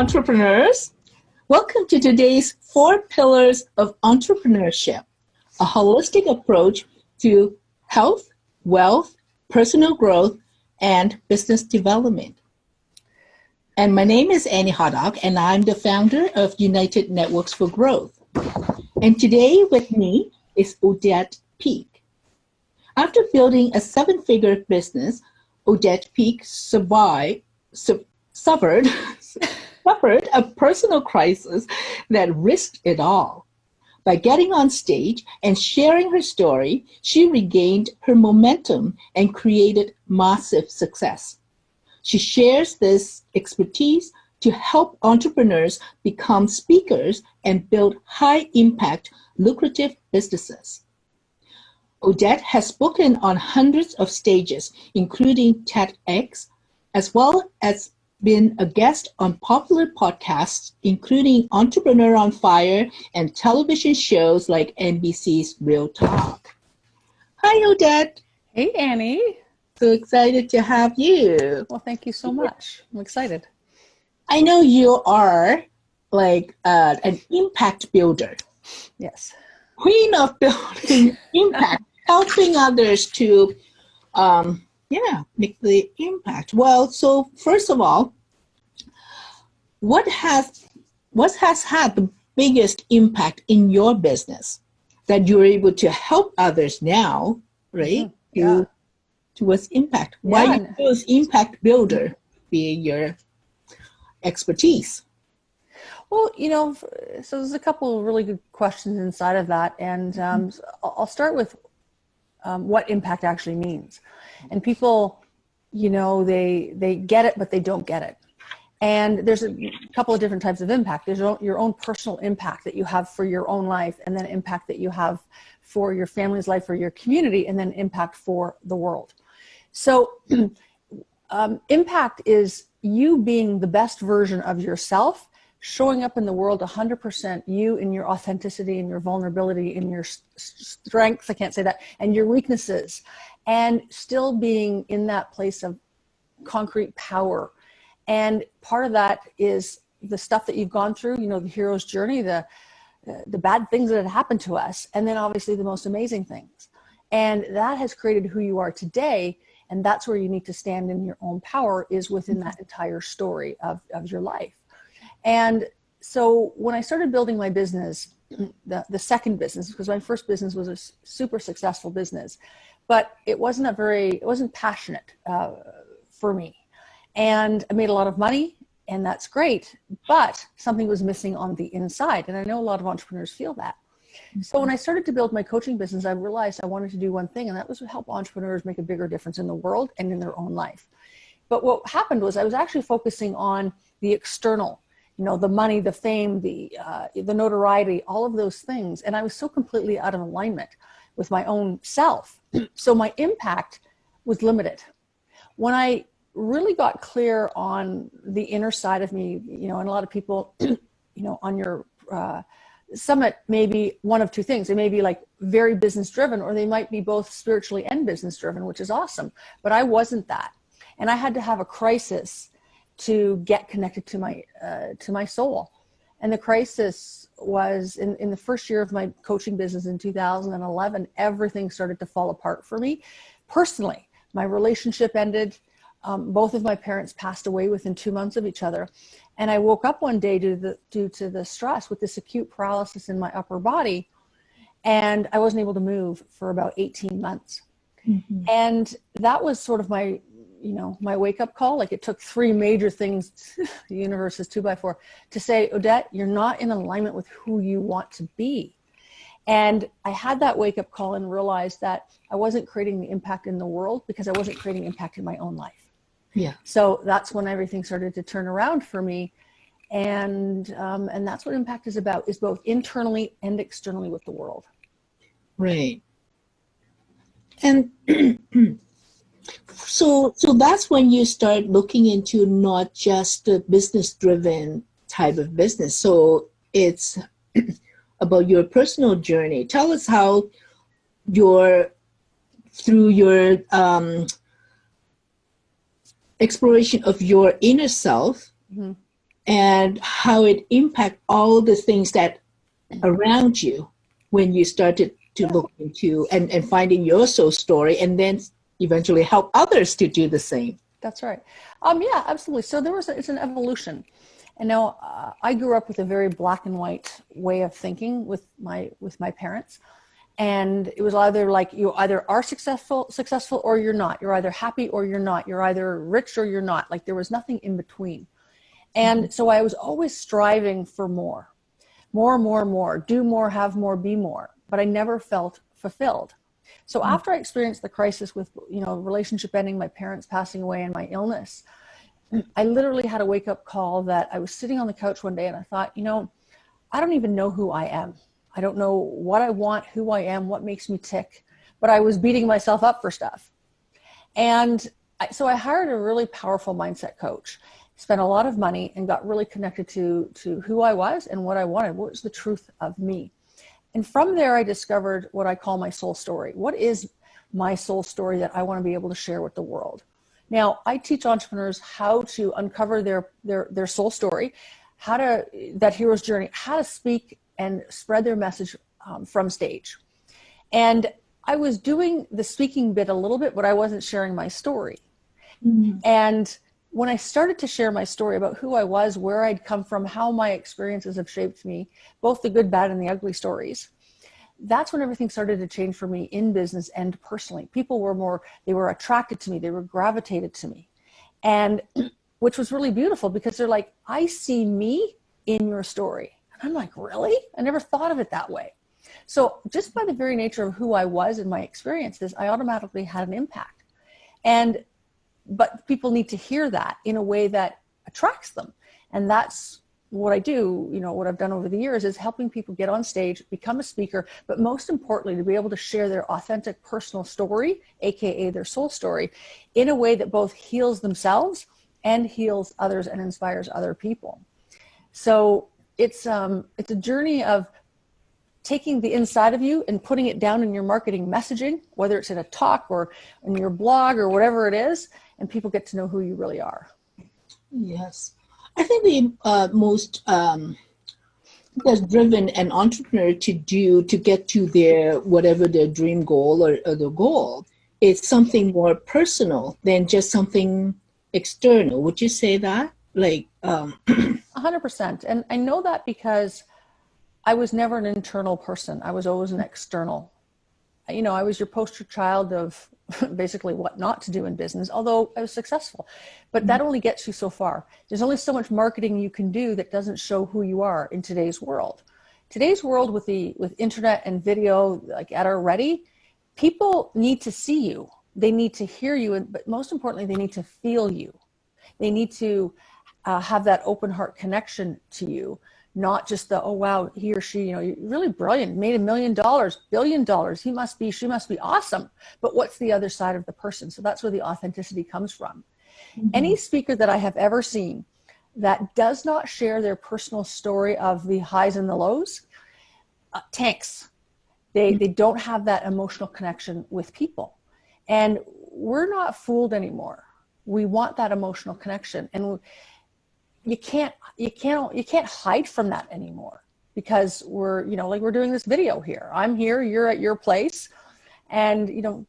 entrepreneurs. Welcome to today's 4 Pillars of Entrepreneurship, a holistic approach to health, wealth, personal growth, and business development. And my name is Annie Hardock, and I'm the founder of United Networks for Growth. And today with me is Odette Peek. After building a 7-figure business, Odette Peek suffered a personal crisis that risked it all. By getting on stage and sharing her story, she regained her momentum and created massive success. She shares this expertise to help entrepreneurs become speakers and build high-impact, lucrative businesses. Odette has spoken on hundreds of stages, including TEDx, as well as been a guest on popular podcasts, including Entrepreneur on Fire and television shows like NBC's Real Talk. Hi, Odette. Hey, Annie. So excited to have you. Well, thank you so much. I'm excited. I know you are like an impact builder. Yes. Queen of building impact, helping others to make the impact. Well, so first of all, what has had the biggest impact in your business that you're able to help others now, right? Yeah. Towards impact. Yeah. Why you chose impact builder being your expertise? Well, so there's a couple of really good questions inside of that. And I'll start with what impact actually means. And people, they get it, but they don't get it. And there's a couple of different types of impact. There's your own personal impact that you have for your own life, and then impact that you have for your family's life or your community, and then impact for the world. So impact is you being the best version of yourself, showing up in the world 100% you in your authenticity and your vulnerability and your strengths, I can't say that, and your weaknesses, and still being in that place of concrete power. And part of that is the stuff that you've gone through, the hero's journey, the bad things that have happened to us, and then obviously the most amazing things. And that has created who you are today, and that's where you need to stand in your own power, is within that entire story of your life. And so when I started building my business, the second business, because my first business was a super successful business, but it wasn't passionate for me. And I made a lot of money, and that's great, but something was missing on the inside. And I know a lot of entrepreneurs feel that. So when I started to build my coaching business, I realized I wanted to do one thing, and that was to help entrepreneurs make a bigger difference in the world and in their own life. But what happened was I was actually focusing on the external, the money, the fame, the notoriety, all of those things. And I was so completely out of alignment with my own self. So my impact was limited. When I really got clear on the inner side of me, and a lot of people, on your summit may be one of two things. They may be like very business driven, or they might be both spiritually and business driven, which is awesome. But I wasn't that. And I had to have a crisis to get connected to my soul. And the crisis was in the first year of my coaching business in 2011, everything started to fall apart for me. Personally, my relationship ended. Both of my parents passed away within 2 months of each other. And I woke up one day due to the stress with this acute paralysis in my upper body. And I wasn't able to move for about 18 months. Mm-hmm. And that was sort of my wake up call. Like, it took 3 major things, the universe is 2x4, to say, Odette, you're not in alignment with who you want to be. And I had that wake up call and realized that I wasn't creating the impact in the world because I wasn't creating impact in my own life. Yeah. So that's when everything started to turn around for me. And that's what impact is about, is both internally and externally with the world. Right. And so that's when you start looking into not just the business-driven type of business. So it's about your personal journey. Tell us how through your exploration of your inner self, mm-hmm. and how it impacts all the things that around you when you started to look into and finding your soul story, and then eventually help others to do the same. That's right. Yeah, absolutely. So it's an evolution. And now I grew up with a very black and white way of thinking with my parents. And it was either like you either are successful or you're not. You're either happy or you're not. You're either rich or you're not. Like there was nothing in between. And so I was always striving for more, do more, have more, be more. But I never felt fulfilled. So after I experienced the crisis with, relationship ending, my parents passing away, and my illness, I literally had a wake-up call that I was sitting on the couch one day and I thought, I don't even know who I am. I don't know what I want, who I am, what makes me tick, but I was beating myself up for stuff. And so I hired a really powerful mindset coach, spent a lot of money, and got really connected to who I was and what I wanted. What was the truth of me? And from there, I discovered what I call my soul story. What is my soul story that I want to be able to share with the world? Now, I teach entrepreneurs how to uncover their soul story, that hero's journey, how to speak and spread their message from stage. And I was doing the speaking bit a little bit, but I wasn't sharing my story. Mm-hmm. And when I started to share my story about who I was, where I'd come from, how my experiences have shaped me, both the good, bad, and the ugly stories, that's when everything started to change for me in business and personally. People they were attracted to me, they were gravitated to me. And which was really beautiful because they're like, I see me in your story. And I'm like, really? I never thought of it that way. So just by the very nature of who I was and my experiences, I automatically had an impact. But people need to hear that in a way that attracts them. And that's what I do, what I've done over the years is helping people get on stage, become a speaker, but most importantly, to be able to share their authentic personal story, AKA their soul story, in a way that both heals themselves and heals others and inspires other people. So it's a journey of taking the inside of you and putting it down in your marketing messaging, whether it's in a talk or in your blog or whatever it is, and people get to know who you really are. Yes. I think the most that's driven an entrepreneur to get to whatever their dream goal or the goal is something more personal than just something external. Would you say that? 100%. And I know that because I was never an internal person. I was always an external. I was your poster child of basically what not to do in business, although I was successful. But that only gets you so far. There's only so much marketing you can do that doesn't show who you are in today's world. Today's world with internet and video like at our ready, people need to see you. They need to hear you, but most importantly, they need to feel you. They need to have that open heart connection to you, not just the, oh, wow, he or she, you're really brilliant, made $1 million, $1 billion. She must be awesome. But what's the other side of the person? So that's where the authenticity comes from. Mm-hmm. Any speaker that I have ever seen that does not share their personal story of the highs and the lows, tanks. They don't have that emotional connection with people. And we're not fooled anymore. We want that emotional connection. And you can't hide from that anymore because we're doing this video here. I'm here, you're at your place, and 10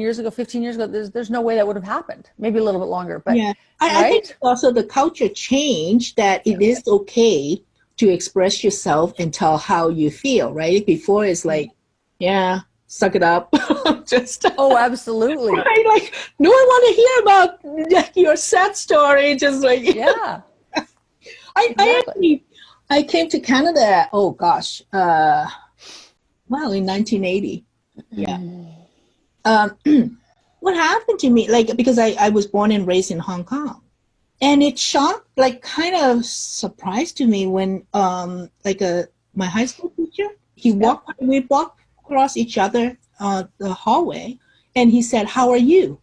years ago, 15 years ago, there's no way that would have happened. Maybe a little bit longer, but yeah, I think also the culture changed that it is okay to express yourself and tell how you feel, right? Before it's like, yeah, suck it up. Oh, absolutely. Right? Like, no one want to hear about your sad story. Just like, yeah. I came to Canada, oh gosh, in 1980. Yeah. What happened to me, because I was born and raised in Hong Kong. And it shocked, kind of surprised to me when, my high school teacher, we walked across each other the hallway, and he said, "How are you?"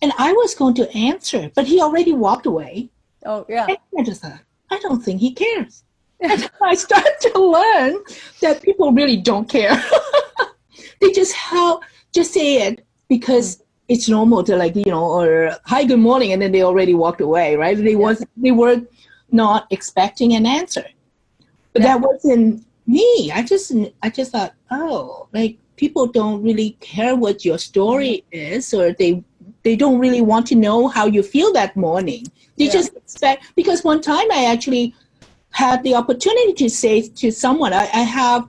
And I was going to answer, but he already walked away. Oh, yeah. And I just thought, I don't think he cares. And I started to learn that people really don't care. They just say it because it's normal to like, or hi, good morning, and then they already walked away, right? They were not expecting an answer. But that wasn't me. I just thought, oh, like people don't really care what your story is, or they don't really want to know how you feel that morning. They just expect, because one time I actually had the opportunity to say to someone, I have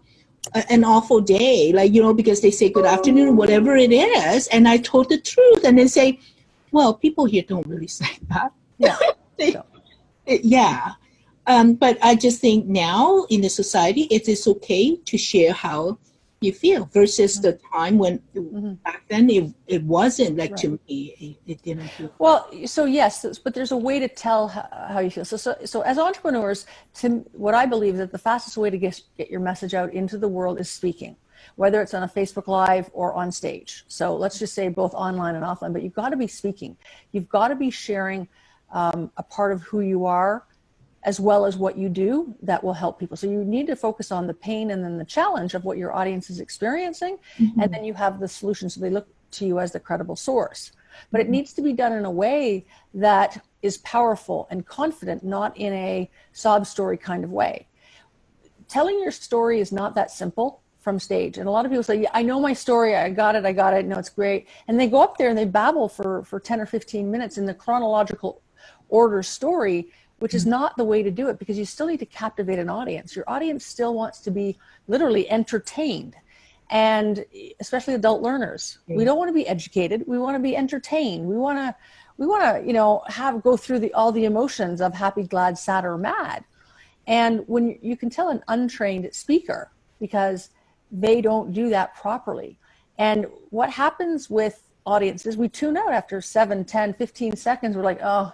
an awful day, like, because they say good afternoon, whatever it is, and I told the truth, and they say, well, people here don't really say that. But I just think now in the society, it is okay to share how you feel versus the time when back then it wasn't like to me. It didn't feel. Well, so yes, but there's a way to tell how you feel. So as entrepreneurs, what I believe is that the fastest way to get your message out into the world is speaking, whether it's on a Facebook Live or on stage. So let's just say both online and offline, but you've got to be speaking. You've got to be sharing a part of who you are, as well as what you do that will help people. So you need to focus on the pain and then the challenge of what your audience is experiencing. And then you have the solution. So they look to you as the credible source. But it needs to be done in a way that is powerful and confident, not in a sob story kind of way. Telling your story is not that simple from stage. And a lot of people say, yeah, I know my story. I got it. No, it's great. And they go up there and they babble for 10 or 15 minutes in the chronological order story, which is not the way to do it, because you still need to captivate an audience. Your audience still wants to be literally entertained, and especially adult learners. We don't want to be educated. We want to be entertained. We want to, go through all the emotions of happy, glad, sad, or mad. And when you can tell an untrained speaker, because they don't do that properly. And what happens with audiences, we tune out after 7, 10, 15 seconds. We're like, oh,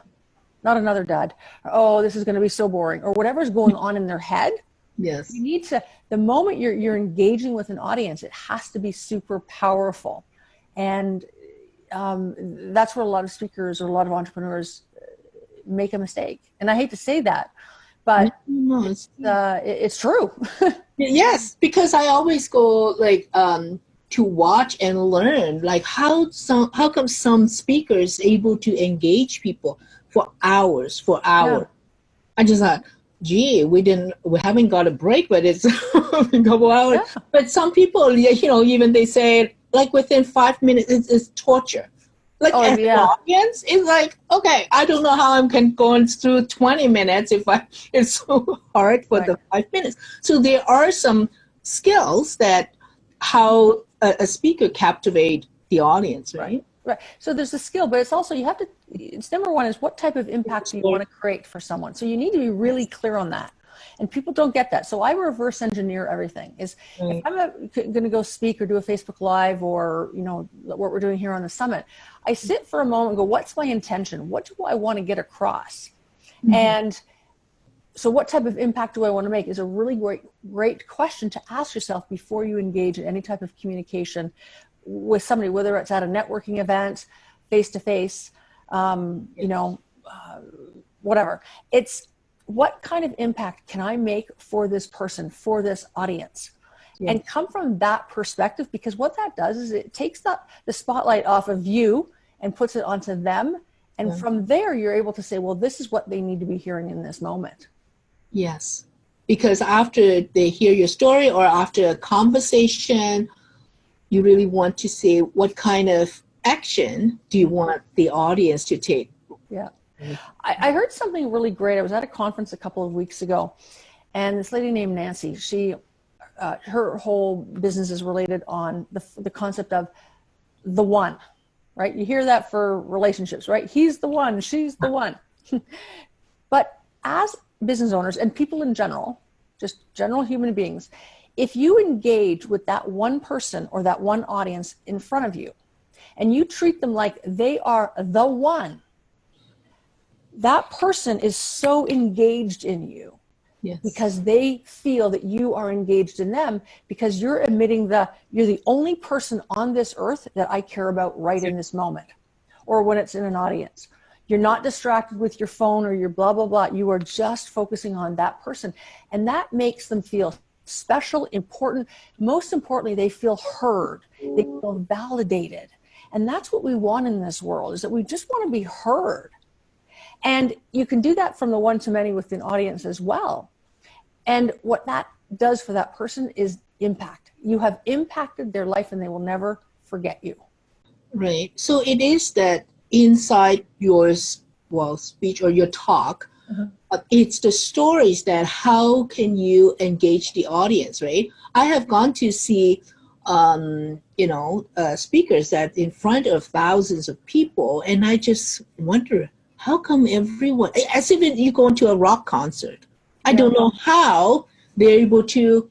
not another dud. Oh, this is going to be so boring, or whatever's going on in their head. Yes. You need to, the moment you're engaging with an audience, it has to be super powerful. And that's where a lot of speakers or a lot of entrepreneurs make a mistake. And I hate to say that, but it's true. Yes, because I always go like to watch and learn, like how come some speakers able to engage people for hours. Yeah. I just thought, gee, we haven't got a break, but it's a couple hours. Yeah. But some people, even they say like within 5 minutes, it's torture. Like as an audience, it's like, okay, I don't know how I can go through 20 minutes it's so hard for the 5 minutes. So there are some skills that how a speaker captivate the audience, right? Right. So there's a skill, but it's also, it's number one is what type of impact do you want to create for someone? So you need to be really clear on that. And people don't get that. So I reverse engineer everything. If I'm going to go speak or do a Facebook Live or, what we're doing here on the summit, I sit for a moment and go, what's my intention? What do I want to get across? And so what type of impact do I want to make is a really great question to ask yourself before you engage in any type of communication with somebody, whether it's at a networking event, face-to-face, whatever. It's what kind of impact can I make for this person, for this audience? Yes. And come from that perspective, because what that does is it takes the spotlight off of you and puts it onto them. And from there, you're able to say, well, this is what they need to be hearing in this moment. Yes, because after they hear your story or after a conversation, you really want to say what kind of action do you want the audience to take? Yeah. I heard something really great. I was at a conference a couple of weeks ago, and this lady named Nancy, her whole business is related on the concept of the one, right? You hear that for relationships, right? He's the one, she's the one. But as business owners and people in general, just general human beings, if you engage with that one person or that one audience in front of you, and you treat them like they are the one, that person is so engaged in you. Yes. Because they feel that you are engaged in them, because you're admitting you're the only person on this earth that I care about right in this moment, or when it's in an audience. You're not distracted with your phone or your blah, blah, blah. You are just focusing on that person. And that makes them feel special, important. Most importantly, they feel heard. They feel validated. And that's what we want in this world, is that we just want to be heard. And you can do that from the one-to-many with an audience as well. And what that does for that person is impact. You have impacted their life and they will never forget you. Right. So it is that inside your, well, speech or your talk, it's the stories that how can you engage the audience, right? I have gone to see, speakers that in front of thousands of people, and I just wonder, how come everyone, as if you go into a rock concert, I don't know how they're able to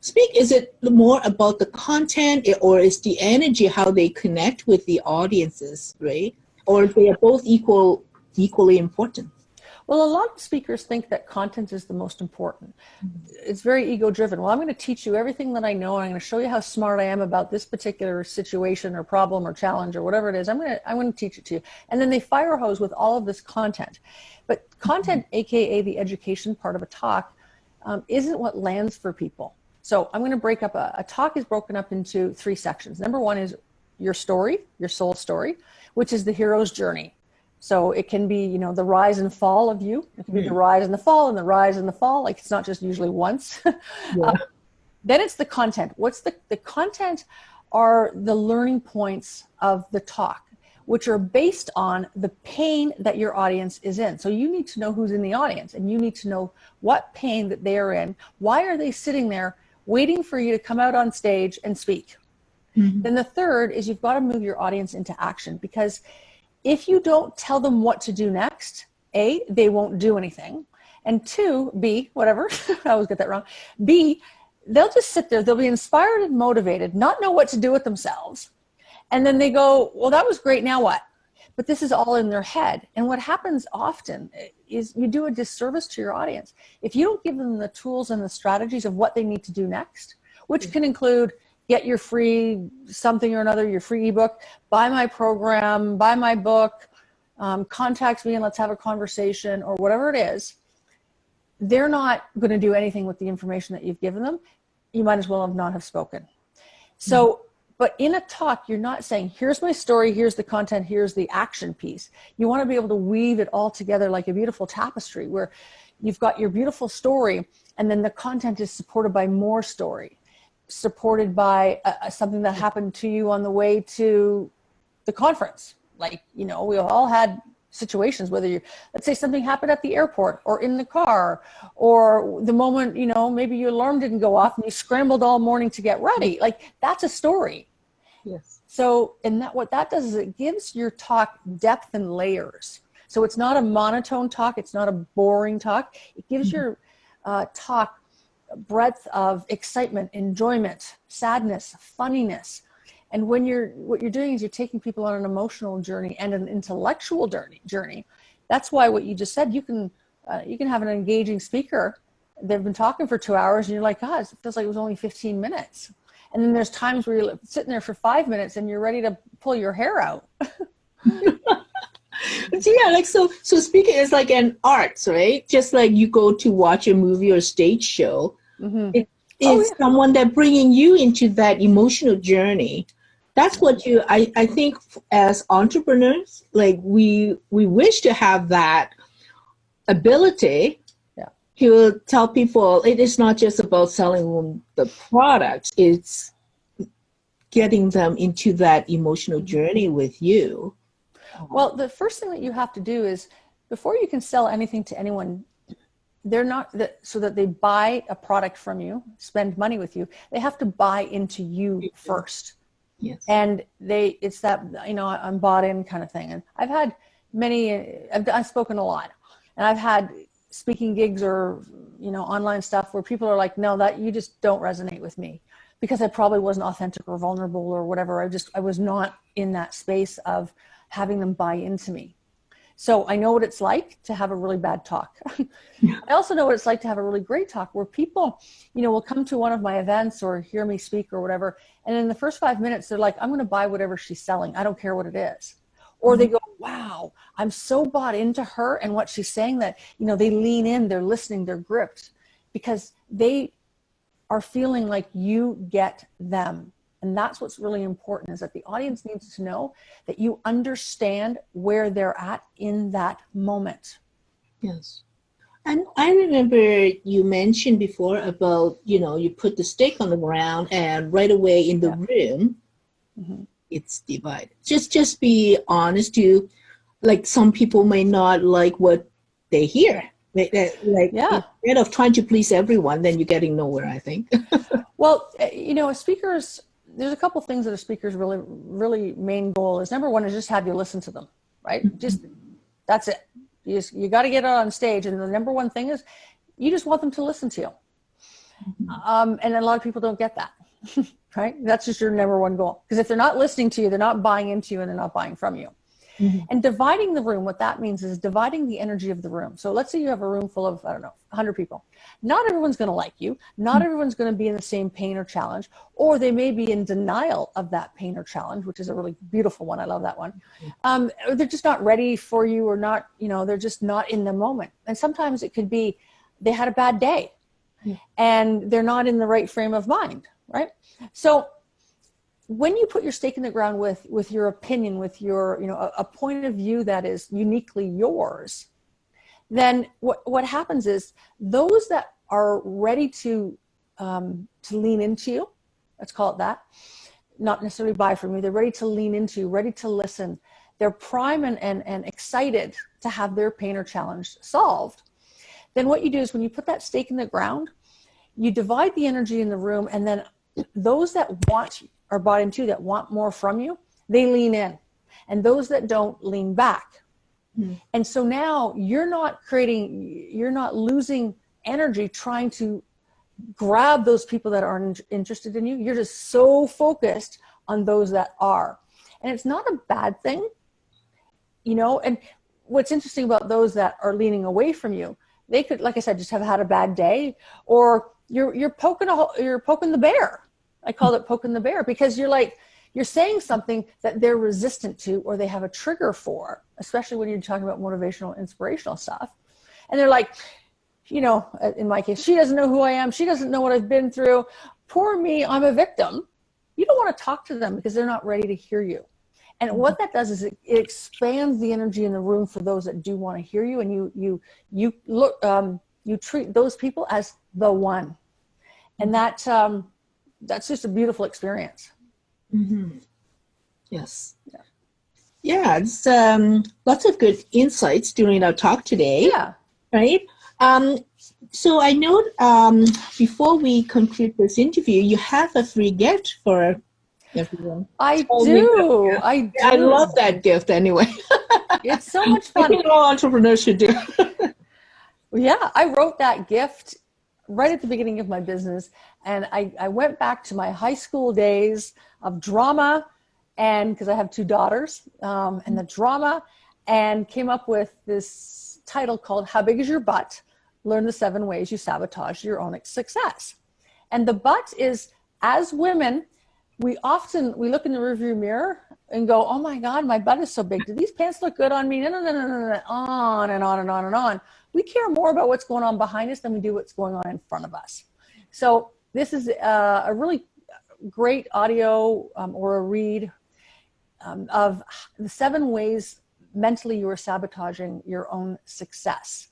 speak. Is it more about the content, or is the energy, how they connect with the audiences, right? Or they are both equally important? Well, a lot of speakers think that content is the most important. It's very ego driven. Well, I'm going to teach you everything that I know, and I'm going to show you how smart I am about this particular situation or problem or challenge or whatever it is. I'm going to teach it to you. And then they fire hose with all of this content. But content, aka the education part of a talk, isn't what lands for people. So I'm going to break up a talk is broken up into 3 sections. Number 1 is your story, your soul story, which is the hero's journey. So it can be, the rise and fall of you. It can be the rise and the fall and the rise and the fall. Like, it's not just usually once. Then it's the content. What's the content are the learning points of the talk, which are based on the pain that your audience is in. So you need to know who's in the audience, and you need to know what pain that they are in. Why are they sitting there waiting for you to come out on stage and speak? Then the third is you've got to move your audience into action, because if you don't tell them what to do next, A, they won't do anything. And 2, B, whatever, I always get that wrong. B, they'll just sit there, they'll be inspired and motivated, not know what to do with themselves. And then they go, well, that was great, now what? But this is all in their head. And what happens often is you do a disservice to your audience. If you don't give them the tools and the strategies of what they need to do next, which can include get your free something or another, your free ebook, buy my program, buy my book, contact me and let's have a conversation, or whatever it is, they're not going to do anything with the information that you've given them. You might as well not have spoken. So, but in a talk, you're not saying, here's my story, here's the content, here's the action piece. You want to be able to weave it all together like a beautiful tapestry, where you've got your beautiful story, and then the content is supported by more story, supported by something that happened to you on the way to the conference. Like, we all had situations, whether let's say something happened at the airport or in the car, or the moment, maybe your alarm didn't go off and you scrambled all morning to get ready. Like, that's a story. Yes. So, and what that does is it gives your talk depth and layers. So it's not a monotone talk. It's not a boring talk. It gives your talk breadth of excitement, enjoyment, sadness, funniness. And what you're doing is you're taking people on an emotional journey and an intellectual journey. That's why what you just said, you can have an engaging speaker. They've been talking for 2 hours and you're like, God, it feels like it was only 15 minutes. And then there's times where you're sitting there for 5 minutes and you're ready to pull your hair out. Yeah, like so speaking is like an art, right? Just like you go to watch a movie or stage show. It's someone that bringing you into that emotional journey. That's what I think as entrepreneurs, like we wish to have that ability to tell people it is not just about selling them the product, it's getting them into that emotional journey with you. Well, the first thing that you have to do is, before you can sell anything to anyone, so that they buy a product from you, spend money with you, they have to buy into you first. Yes. And it's that, I'm bought in kind of thing. And I've had I've spoken a lot, and I've had speaking gigs or, online stuff where people are like, no, that you just don't resonate with me, because I probably wasn't authentic or vulnerable or whatever. I was not in that space of having them buy into me. So I know what it's like to have a really bad talk. I also know what it's like to have a really great talk, where people, will come to one of my events or hear me speak or whatever. And in the first 5 minutes, they're like, I'm going to buy whatever she's selling. I don't care what it is. Or they go, wow, I'm so bought into her and what she's saying that, they lean in, they're listening, they're gripped, because they are feeling like you get them. And that's what's really important, is that the audience needs to know that you understand where they're at in that moment. Yes. And I remember you mentioned before about, you put the stake on the ground and right away in the room, it's divided. Just be honest. Like some people may not like what they hear. Instead of trying to please everyone, then you're getting nowhere, I think. Well, speakers, there's a couple things that a speaker's really main goal is. Number one is just have you listen to them, right? That's it. You got to get out on stage, and the number one thing is you just want them to listen to you. And a lot of people don't get that, right? That's just your number one goal. Because if they're not listening to you, they're not buying into you, and they're not buying from you. And dividing the room, what that means is dividing the energy of the room. So let's say you have a room full of, 100 people. Not everyone's going to like you. Not everyone's going to be in the same pain or challenge, or they may be in denial of that pain or challenge, which is a really beautiful one. I love that one. Or they're just not ready for you, or not, they're just not in the moment. And sometimes it could be they had a bad day and they're not in the right frame of mind, right? So when you put your stake in the ground with your opinion, with your, a point of view that is uniquely yours, then what happens is those that are ready to lean into you, let's call it that, not necessarily buy from you, they're ready to lean into you, ready to listen, they're prime and excited to have their pain or challenge solved. Then what you do is when you put that stake in the ground, you divide the energy in the room, and then those that are bought into, that want more from you, they lean in, and those that don't lean back. And so now you're not losing energy trying to grab those people that aren't interested in you. You're just so focused on those that are. And it's not a bad thing, and what's interesting about those that are leaning away from you, they could, like I said, just have had a bad day, or you're poking the bear. I call it poking the bear, because you're saying something that they're resistant to, or they have a trigger for, especially when you're talking about motivational, inspirational stuff. And they're like, in my case, she doesn't know who I am. She doesn't know what I've been through. Poor me, I'm a victim. You don't want to talk to them because they're not ready to hear you. And what that does is it expands the energy in the room for those that do want to hear you. And you treat those people as the one. And that's just a beautiful experience. Yes. Yeah, it's lots of good insights during our talk today. Yeah. Right? So I know before we conclude this interview, you have a free gift for everyone. I do. I love that gift anyway. It's so much fun. I think all entrepreneurs should do. Yeah, I wrote that gift right at the beginning of my business. And I went back to my high school days of drama, and because I have two daughters, and the drama, and came up with this title called How Big Is Your Butt? Learn the 7 Ways You Sabotage Your Own Success. And the butt is, as women, we look in the rearview mirror and go, oh my God, my butt is so big. Do these pants look good on me? No, on and on and on and on. We care more about what's going on behind us than we do what's going on in front of us. So this is a really great audio or a read of the 7 ways mentally you are sabotaging your own success.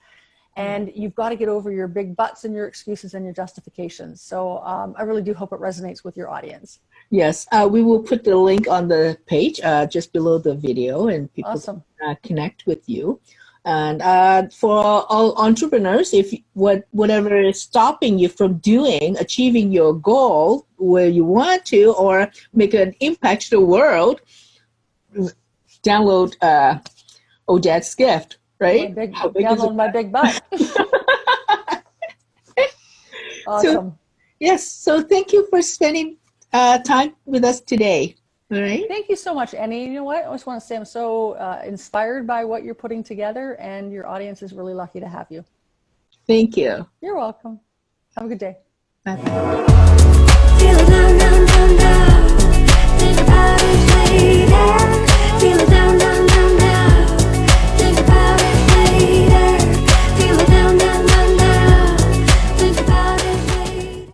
And you've got to get over your big butts and your excuses and your justifications. So I really do hope it resonates with your audience. Yes, we will put the link on the page just below the video, and people can connect with you. And for all entrepreneurs, if whatever is stopping you from achieving your goal where you want to, or make an impact to the world, download Odette's gift, right? Download my big butt. Awesome. So thank you for spending time with us today. All right. Thank you so much, Annie. You know what? I just want to say I'm so inspired by what you're putting together, and your audience is really lucky to have you. Thank you. You're welcome. Have a good day. Bye-bye.